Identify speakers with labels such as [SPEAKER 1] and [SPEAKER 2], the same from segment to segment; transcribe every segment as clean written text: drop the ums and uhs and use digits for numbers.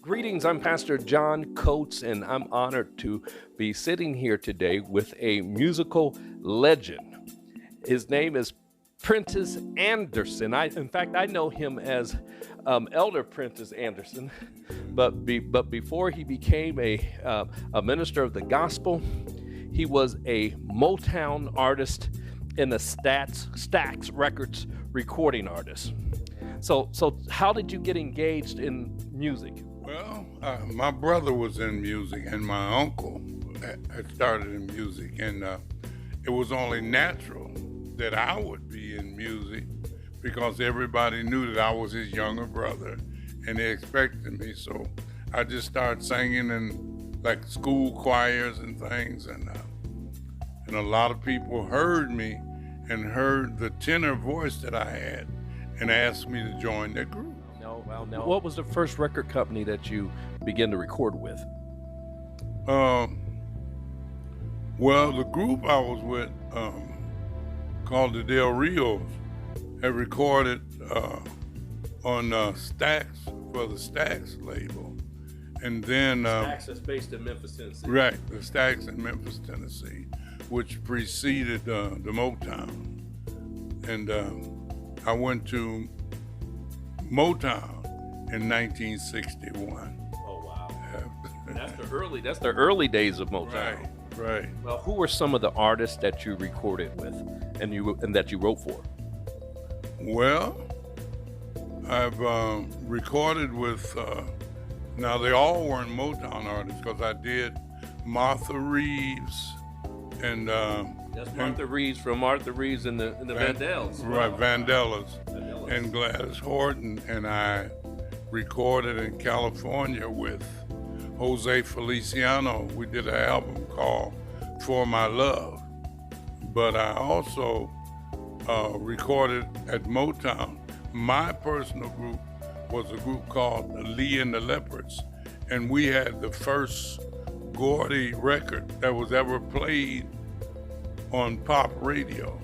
[SPEAKER 1] Greetings, I'm Pastor John Coates, and I'm honored to be sitting here today with a musical legend. His name is Prentiss Anderson. In fact, I know him as Elder Prentiss Anderson, but before he became a minister of the gospel, he was a Motown artist and a Stax Records recording artist. So how did you get engaged in music?
[SPEAKER 2] Well, my brother was in music, and my uncle had started in music, and it was only natural that I would be in music because everybody knew that I was his younger brother, and they expected me. So I just started singing in like school choirs and things, and a lot of people heard me and heard the tenor voice that I had, and asked me to join their group.
[SPEAKER 1] Now, what was the first record company that you began to record with?
[SPEAKER 2] Well, the group I was with, called the Del Rios, had recorded on Stax for the Stax label, and then
[SPEAKER 1] Stax is based in Memphis, Tennessee.
[SPEAKER 2] Right, the Stax in Memphis, Tennessee, which preceded the Motown, and I went to Motown in 1961.
[SPEAKER 1] Oh wow! That's the early days of Motown.
[SPEAKER 2] Right.
[SPEAKER 1] Well, who were some of the artists that you recorded with, and that you wrote for?
[SPEAKER 2] Well, I've recorded with. Now they all weren't Motown artists because I did Martha Reeves and.
[SPEAKER 1] That's Martha Reeves from Martha Reeves and the Vandellas.
[SPEAKER 2] Right, Vandellas. And Gladys Horton, and I recorded in California with Jose Feliciano. We did an album called For My Love. But I also recorded at Motown. My personal group was a group called Lee and the Leopards, and we had the first Gordy record that was ever played on pop radio,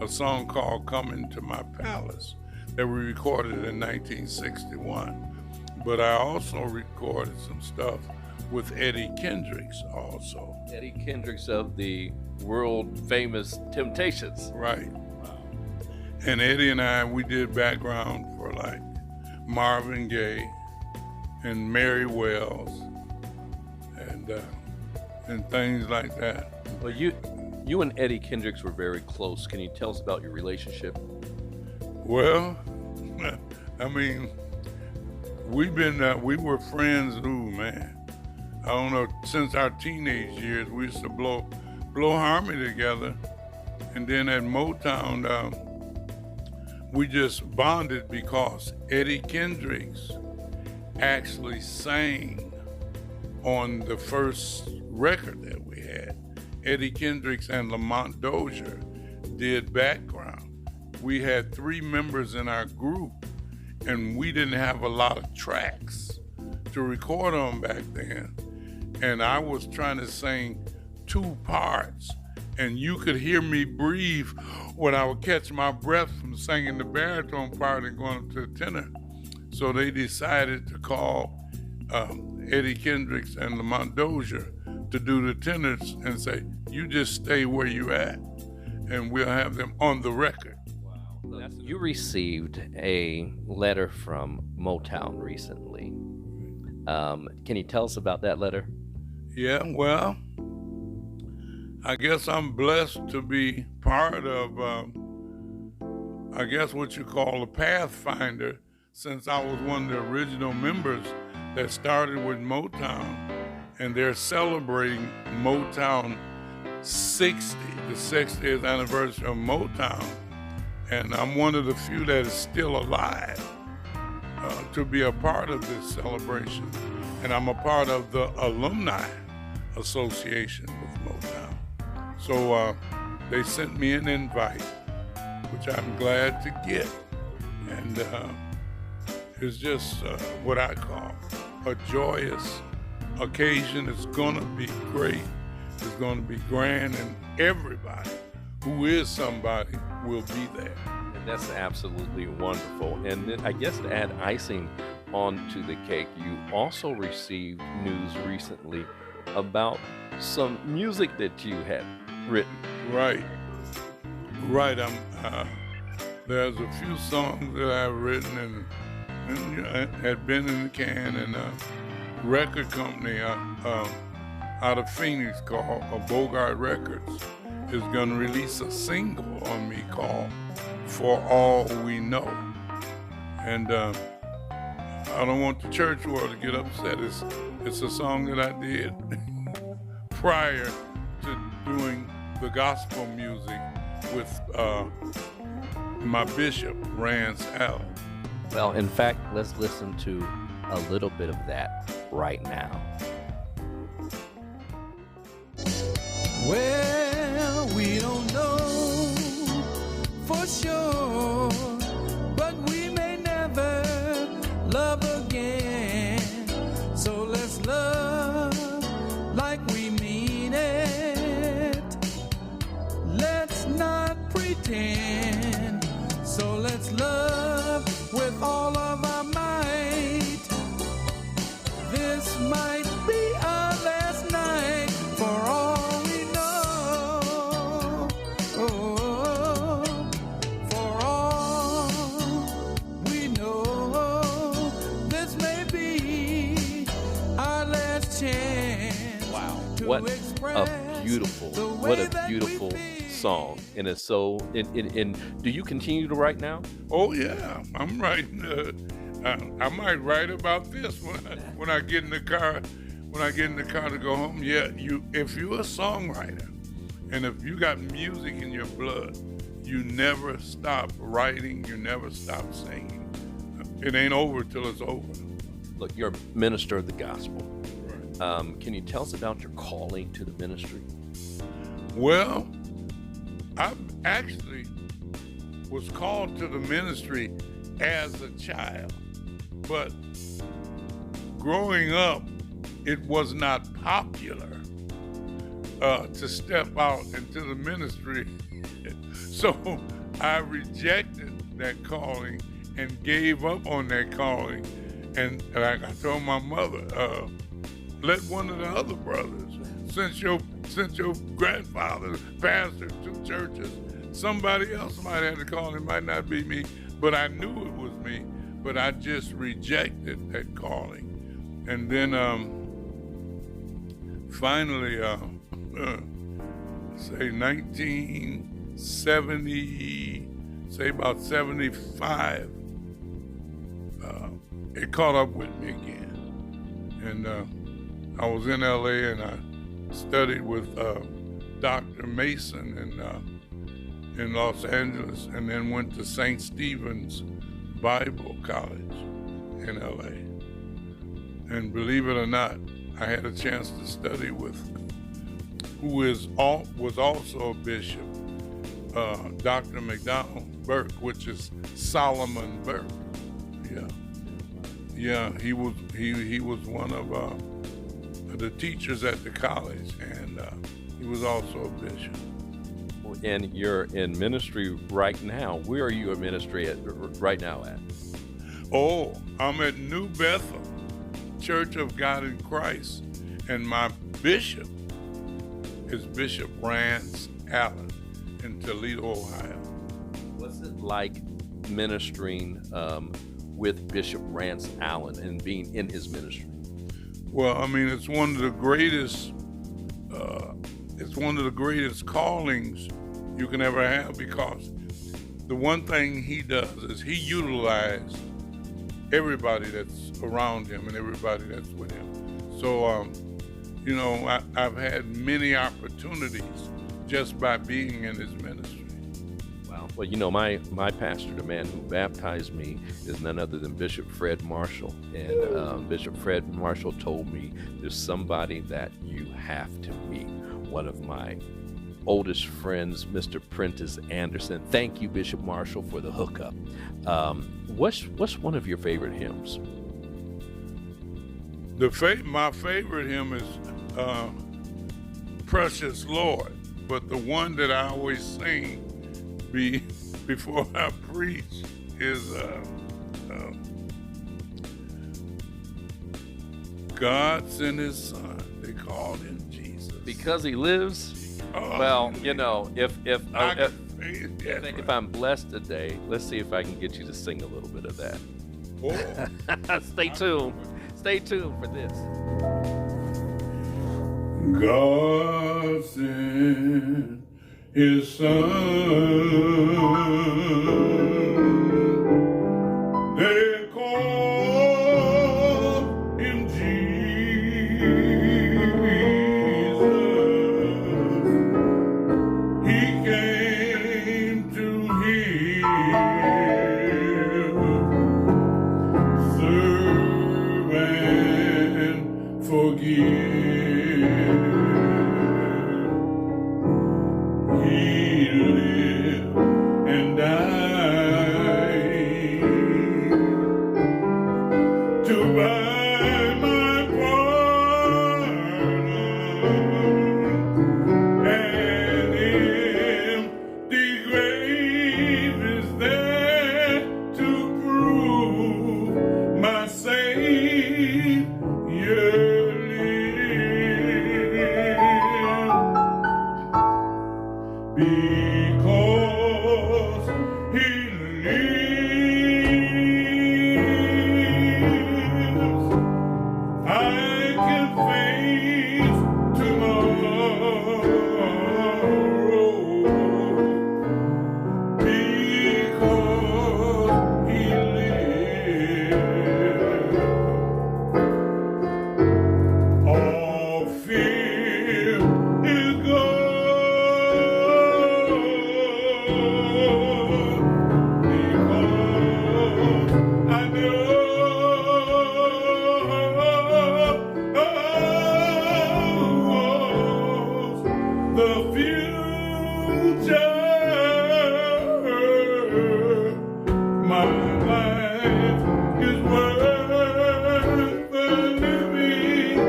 [SPEAKER 2] a song called Coming to My Palace that we recorded in 1961. But I also recorded some stuff with Eddie Kendricks also.
[SPEAKER 1] Eddie Kendricks of the world famous Temptations.
[SPEAKER 2] Right. Wow. And Eddie and I, we did background for like Marvin Gaye and Mary Wells and things like that.
[SPEAKER 1] Well, you and Eddie Kendricks were very close. Can you tell us about your relationship?
[SPEAKER 2] Well, I mean, we were friends, man. I don't know, since our teenage years, we used to blow harmony together. And then at Motown, we just bonded because Eddie Kendricks actually sang on the first record that we had. Eddie Kendricks and Lamont Dozier did background. We had 3 members in our group, and we didn't have a lot of tracks to record on back then. And I was trying to sing 2 parts, and you could hear me breathe when I would catch my breath from singing the baritone part and going up to the tenor. So they decided to call Eddie Kendricks and Lamont Dozier to do the tenors and say, you just stay where you at, and we'll have them on the record.
[SPEAKER 1] Wow. You received a letter from Motown recently. Can you tell us about that letter?
[SPEAKER 2] Yeah, well, I guess I'm blessed to be part of, I guess what you call a pathfinder, since I was one of the original members that started with Motown, and they're celebrating Motown 60, the 60th anniversary of Motown, and I'm one of the few that is still alive to be a part of this celebration, and I'm a part of the Alumni Association with Motown. So they sent me an invite, which I'm glad to get, and it's just what I call a joyous occasion. It's gonna be great. It's gonna be grand, and everybody who is somebody will be there.
[SPEAKER 1] And that's absolutely wonderful. And then I guess to add icing onto the cake, you also received news recently about some music that you had written.
[SPEAKER 2] Right, right. There's a few songs that I've written and had been in the can, and a record company out of Phoenix called Bogart Records is going to release a single on me called "For All We Know," and I don't want the church world to get upset. It's a song that I did prior to doing the gospel music with my bishop, Rance Allen.
[SPEAKER 1] Well, in fact, let's listen to a little bit of that right now.
[SPEAKER 3] Well, we don't know for sure, but we may never love again. So let's love like we mean it. Let's not pretend. So let's love with all of our might. This might be our last night for all we know. Oh, for all we know, this may be our last chance.
[SPEAKER 1] Wow,
[SPEAKER 3] to
[SPEAKER 1] what
[SPEAKER 3] express
[SPEAKER 1] a beautiful,
[SPEAKER 3] the
[SPEAKER 1] what
[SPEAKER 3] way
[SPEAKER 1] a
[SPEAKER 3] that we
[SPEAKER 1] beautiful
[SPEAKER 3] feel.
[SPEAKER 1] song. And it's so, do you continue to write now?
[SPEAKER 2] Oh yeah, I'm writing. I might write about this when I get in the car. When I get in the car to go home, yeah. If you're a songwriter, and if you got music in your blood, you never stop writing. You never stop singing. It ain't over till it's over.
[SPEAKER 1] Look, you're a minister of the gospel. Can you tell us about your calling to the ministry?
[SPEAKER 2] Well, I actually was called to the ministry as a child, but growing up, it was not popular to step out into the ministry. So I rejected that calling and gave up on that calling. And like I told my mother, let one of the other brothers, since your grandfather pastored 2 churches, somebody else might have the calling. It might not be me, but I knew it was me. But I just rejected that calling. And then finally, say 1970, say about 75, it caught up with me again. And I was in LA and I studied with Dr. Mason in Los Angeles, and then went to St. Stephen's Bible College in LA. And believe it or not, I had a chance to study with who was also a bishop, Dr. McDonald Burke, which is Solomon Burke. Yeah, he was one of the teachers at the college, and he was also a bishop.
[SPEAKER 1] And you're in ministry right now. Where are you in ministry right now at?
[SPEAKER 2] Oh, I'm at New Bethel Church of God in Christ, and my bishop is Bishop Rance Allen in Toledo, Ohio.
[SPEAKER 1] What's it like ministering with Bishop Rance Allen and being in his ministry?
[SPEAKER 2] Well, I mean, it's one of the greatest callings you can ever have, because the one thing he does is he utilizes everybody that's around him and everybody that's with him. So, I've had many opportunities just by being in his ministry.
[SPEAKER 1] Wow. Well, my pastor, the man who baptized me, is none other than Bishop Fred Marshall. And Bishop Fred Marshall told me there's somebody that you have to meet. One of my oldest friends, Mr. Prentiss Anderson. Thank you, Bishop Marshall, for the hookup. What's one of your favorite hymns?
[SPEAKER 2] My favorite hymn is Precious Lord, but the one that I always sing before I preach is God sent his son. They called him Jesus.
[SPEAKER 1] Because he lives.
[SPEAKER 2] Oh,
[SPEAKER 1] Well,
[SPEAKER 2] he
[SPEAKER 1] you know, if
[SPEAKER 2] I can say it, that's
[SPEAKER 1] if
[SPEAKER 2] right.
[SPEAKER 1] I'm blessed today, let's see if I can get you to sing a little bit of that.
[SPEAKER 2] Oh,
[SPEAKER 1] Stay tuned. Stay tuned for this.
[SPEAKER 2] God sent his son. They call him Jesus. He came to heal, serve, and forgive. He lived and died to buy my pardon, and empty grave is there to prove my Savior lives. Because he lives, I can face tomorrow. Because he lives, all fear is gone. Because I know the future. My life is worth the living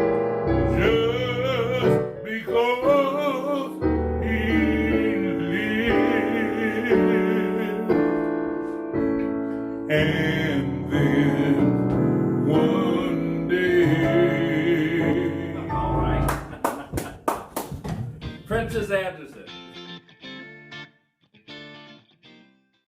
[SPEAKER 2] just because he lives. And then one day
[SPEAKER 1] All right. Prentiss Anderson.